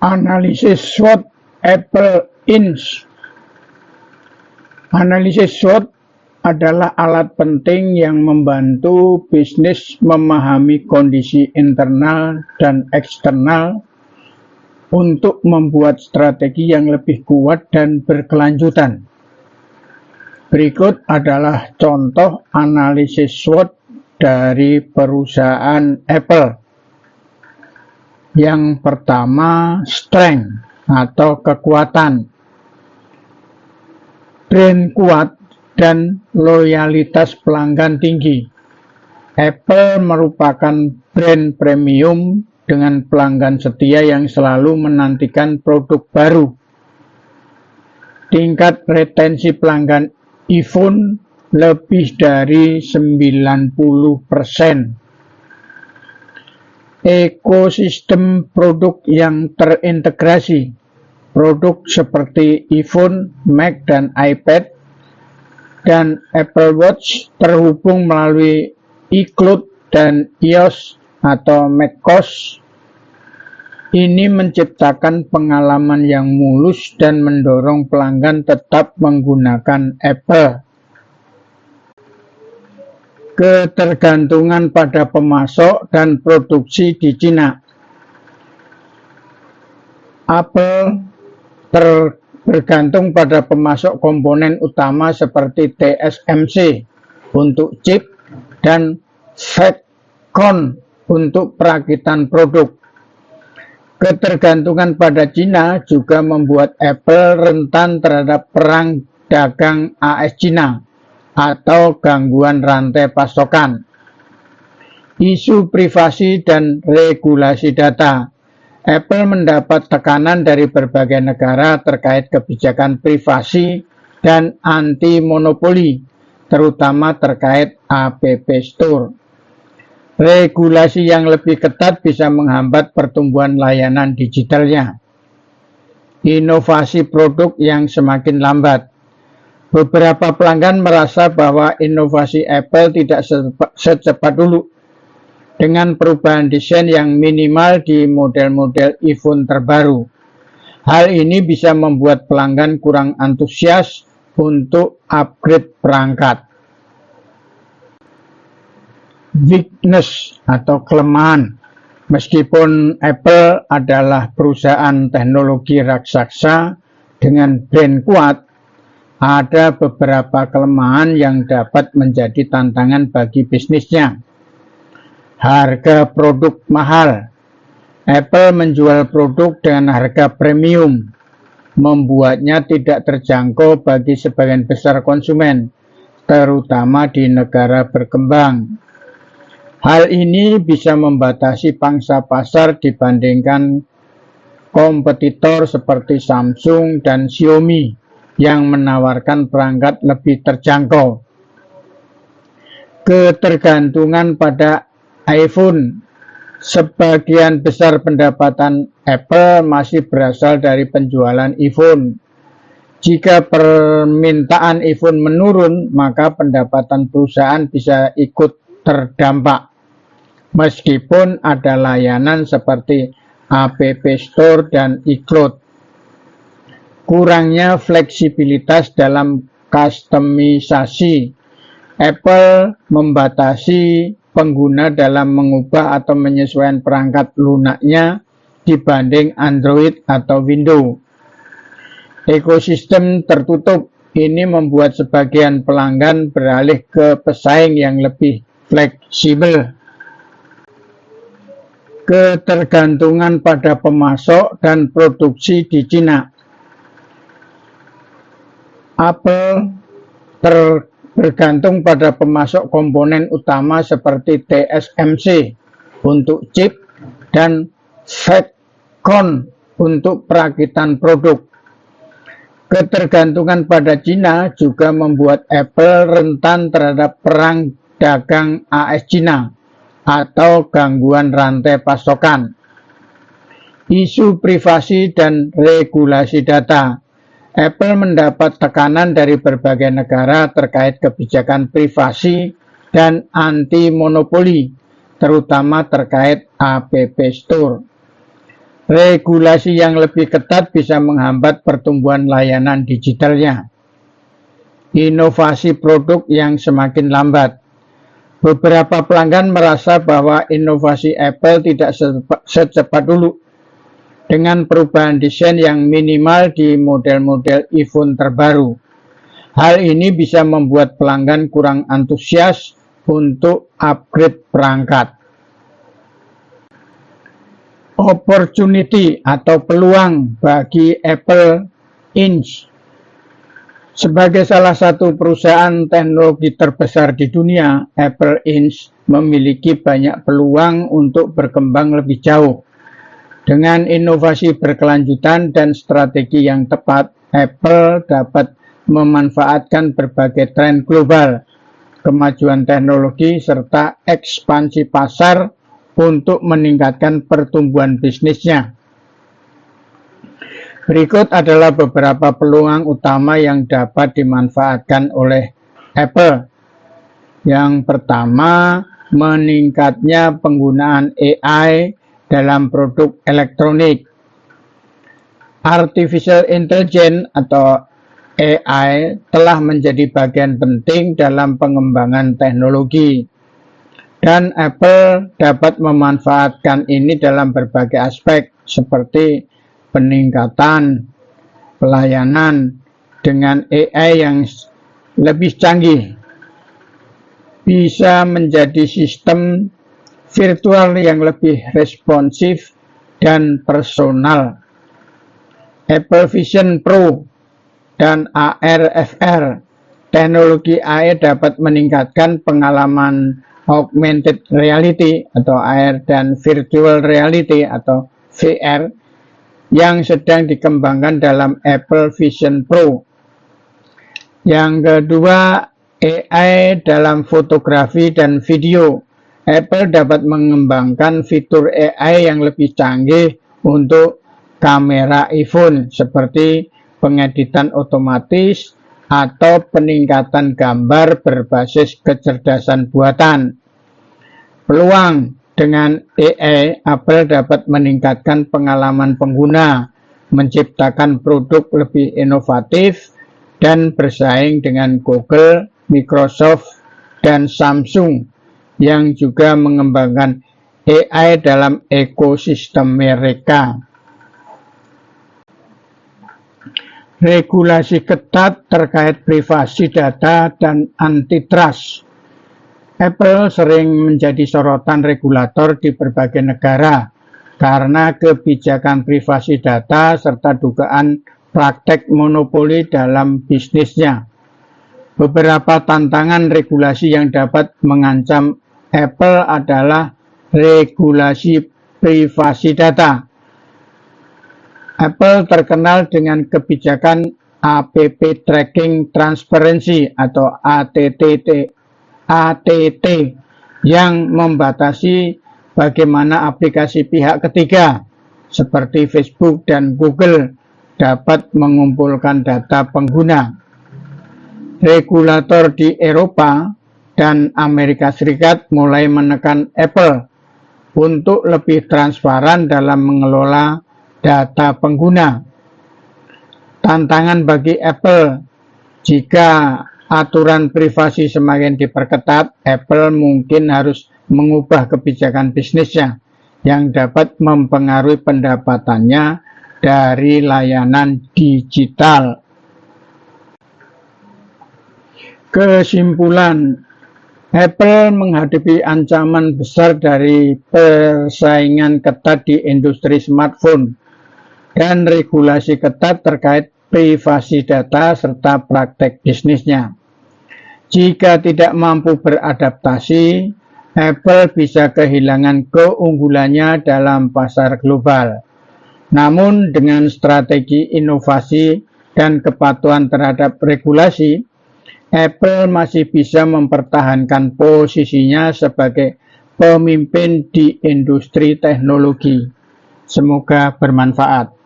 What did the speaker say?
Analisis SWOT Apple Inc. Analisis SWOT adalah alat penting yang membantu bisnis memahami kondisi internal dan eksternal untuk membuat strategi yang lebih kuat dan berkelanjutan. Berikut adalah contoh analisis SWOT dari perusahaan Apple. Yang pertama, strength atau kekuatan. Brand kuat dan loyalitas pelanggan tinggi. Apple merupakan brand premium dengan pelanggan setia yang selalu menantikan produk baru. Tingkat retensi pelanggan iPhone lebih dari 90%. Ekosistem produk yang terintegrasi. Produk seperti iPhone, Mac, dan iPad, dan Apple Watch terhubung melalui iCloud dan iOS atau macOS. Ini menciptakan pengalaman yang mulus dan mendorong pelanggan tetap menggunakan Apple. Ketergantungan pada pemasok dan produksi di Cina. Apple bergantung pada pemasok komponen utama seperti TSMC untuk chip dan Foxconn untuk perakitan produk. Ketergantungan pada Cina juga membuat Apple rentan terhadap perang dagang AS-Cina atau gangguan rantai pasokan. Isu privasi dan regulasi data. Apple mendapat tekanan dari berbagai negara terkait kebijakan privasi dan anti-monopoli, terutama terkait App Store. Regulasi yang lebih ketat bisa menghambat pertumbuhan layanan digitalnya. Inovasi produk yang semakin lambat. Beberapa pelanggan merasa bahwa inovasi Apple tidak secepat dulu, dengan perubahan desain yang minimal di model-model iPhone terbaru. Hal ini bisa membuat pelanggan kurang antusias untuk upgrade perangkat. Weakness atau kelemahan. Meskipun Apple adalah perusahaan teknologi raksasa dengan brand kuat, ada beberapa kelemahan yang dapat menjadi tantangan bagi bisnisnya. Harga produk mahal. Apple menjual produk dengan harga premium, membuatnya tidak terjangkau bagi sebagian besar konsumen, terutama di negara berkembang. Hal ini bisa membatasi pangsa pasar dibandingkan kompetitor seperti Samsung dan Xiaomi yang menawarkan perangkat lebih terjangkau. Ketergantungan pada iPhone. Sebagian besar pendapatan Apple masih berasal dari penjualan iPhone. Jika permintaan iPhone menurun, maka pendapatan perusahaan bisa ikut terdampak. Meskipun ada layanan seperti App Store dan iCloud. Kurangnya fleksibilitas dalam kustomisasi. Apple membatasi pengguna dalam mengubah atau menyesuaikan perangkat lunaknya dibanding Android atau Windows. Ekosistem tertutup. Ini membuat sebagian pelanggan beralih ke pesaing yang lebih fleksibel. Ketergantungan pada pemasok dan produksi di Cina. Apple bergantung pada pemasok komponen utama seperti TSMC untuk chip dan Foxconn untuk perakitan produk. Ketergantungan pada Cina juga membuat Apple rentan terhadap perang dagang AS-Cina atau gangguan rantai pasokan. Isu privasi dan regulasi data. Apple mendapat tekanan dari berbagai negara terkait kebijakan privasi dan anti-monopoli, terutama terkait App Store. Regulasi yang lebih ketat bisa menghambat pertumbuhan layanan digitalnya. Inovasi produk yang semakin lambat. Beberapa pelanggan merasa bahwa inovasi Apple tidak secepat dulu dengan perubahan desain yang minimal di model-model iPhone terbaru. Hal ini bisa membuat pelanggan kurang antusias untuk upgrade perangkat. Opportunity atau peluang bagi Apple Inc. Sebagai salah satu perusahaan teknologi terbesar di dunia, Apple Inc. memiliki banyak peluang untuk berkembang lebih jauh. Dengan inovasi berkelanjutan dan strategi yang tepat, Apple dapat memanfaatkan berbagai tren global, kemajuan teknologi, serta ekspansi pasar untuk meningkatkan pertumbuhan bisnisnya. Berikut adalah beberapa peluang utama yang dapat dimanfaatkan oleh Apple. Yang pertama, meningkatnya penggunaan AI dalam produk elektronik. Artificial Intelligence atau AI telah menjadi bagian penting dalam pengembangan teknologi. Dan Apple dapat memanfaatkan ini dalam berbagai aspek seperti peningkatan pelayanan dengan AI yang lebih canggih, bisa menjadi sistem virtual yang lebih responsif dan personal. Apple Vision Pro dan AR/VR, teknologi AI dapat meningkatkan pengalaman augmented reality atau AR dan virtual reality atau VR yang sedang dikembangkan dalam Apple Vision Pro. Yang kedua, AI dalam fotografi dan video. Apple dapat mengembangkan fitur AI yang lebih canggih untuk kamera iPhone seperti pengeditan otomatis atau peningkatan gambar berbasis kecerdasan buatan. Peluang dengan AI, Apple dapat meningkatkan pengalaman pengguna, menciptakan produk lebih inovatif, dan bersaing dengan Google, Microsoft, dan Samsung yang juga mengembangkan AI dalam ekosistem mereka. Regulasi ketat terkait privasi data dan antitrust. Apple sering menjadi sorotan regulator di berbagai negara karena kebijakan privasi data serta dugaan praktek monopoli dalam bisnisnya. Beberapa tantangan regulasi yang dapat mengancam Apple adalah regulasi privasi data. Apple terkenal dengan kebijakan App Tracking Transparency atau ATT yang membatasi bagaimana aplikasi pihak ketiga seperti Facebook dan Google dapat mengumpulkan data pengguna. Regulator di Eropa dan Amerika Serikat mulai menekan Apple untuk lebih transparan dalam mengelola data pengguna. Tantangan bagi Apple, jika aturan privasi semakin diperketat, Apple mungkin harus mengubah kebijakan bisnisnya yang dapat mempengaruhi pendapatannya dari layanan digital. Kesimpulan, Apple menghadapi ancaman besar dari persaingan ketat di industri smartphone dan regulasi ketat terkait privasi data serta praktek bisnisnya. Jika tidak mampu beradaptasi, Apple bisa kehilangan keunggulannya dalam pasar global. Namun dengan strategi inovasi dan kepatuhan terhadap regulasi, Apple masih bisa mempertahankan posisinya sebagai pemimpin di industri teknologi. Semoga bermanfaat.